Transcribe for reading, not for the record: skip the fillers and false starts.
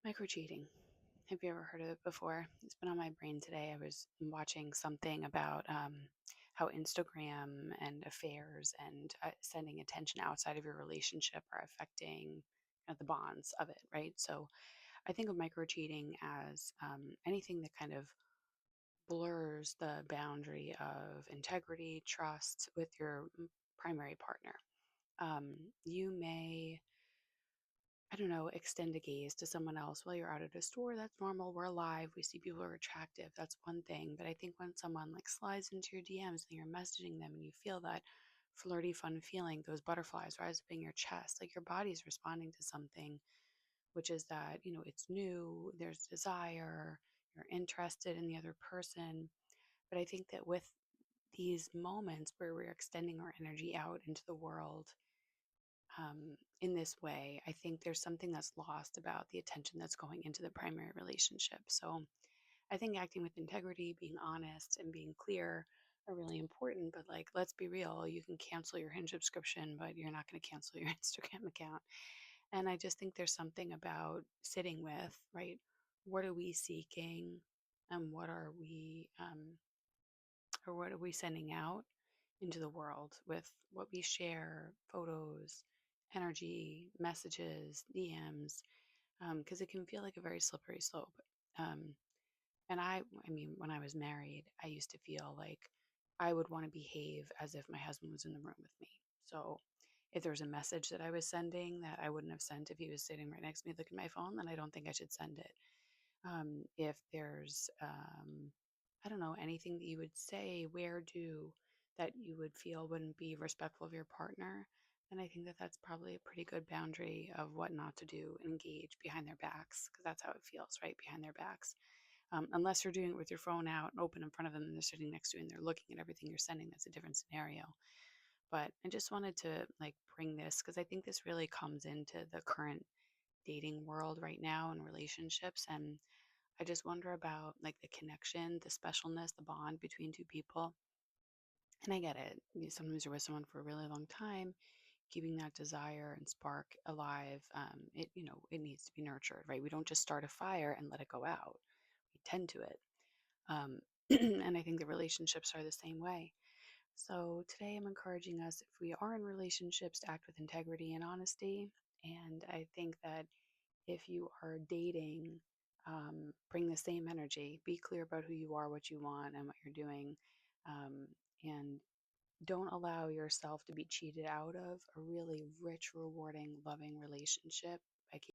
Micro cheating. Have you ever heard of it before? It's been on my brain today. I was watching something about how Instagram and affairs and sending attention outside of your relationship are affecting the bonds of it, right? So I think of micro cheating as anything that kind of blurs the boundary of integrity, trust with your primary partner. You may, I don't know, extend a gaze to someone else while you're out at a store. That's normal. We're alive. We see people who are attractive. That's one thing. But I think when someone like slides into your DMs and you're messaging them and you feel that flirty, fun feeling, those butterflies rise up in your chest, like your body's responding to something, which is that, it's new, there's desire, you're interested in the other person. But I think that with these moments where we're extending our energy out into the world, in this way, I think there's something that's lost about the attention that's going into the primary relationship. So I think acting with integrity, being honest, and being clear are really important. But like, let's be real, you can cancel your Hinge subscription, but you're not going to cancel your Instagram account. And I just think there's something about sitting with, right? What are we seeking? And what are we sending out into the world with what we share, photos, energy, messages, DMs, because it can feel like a very slippery slope. Um, and I mean, when I was married, I used to feel like I would want to behave as if my husband was in the room with me. So if there was a message that I was sending that I wouldn't have sent if he was sitting right next to me looking at my phone, then I don't think I should send it. If there's, I don't know, anything that you would say, where do, that you would feel wouldn't be respectful of your partner, then I think that that's probably a pretty good boundary of what not to do, engage behind their backs, because that's how it feels, right? Behind their backs. Unless you're doing it with your phone out and open in front of them and they're sitting next to you and they're looking at everything you're sending, that's a different scenario. But I just wanted to like bring this because I think this really comes into the current dating world right now and relationships. And I just wonder about like the connection, the specialness, the bond between two people. And I get it. Sometimes you're with someone for a really long time, keeping that desire and spark alive. It needs to be nurtured, right? We don't just start a fire and let it go out. We tend to it. Um, and I think the relationships are the same way. So today I'm encouraging us, if we are in relationships, to act with integrity and honesty. And I think that if you are dating, bring the same energy. Be clear about who you are, what you want, and what you're doing. Um, and don't allow yourself to be cheated out of a really rich, rewarding, loving relationship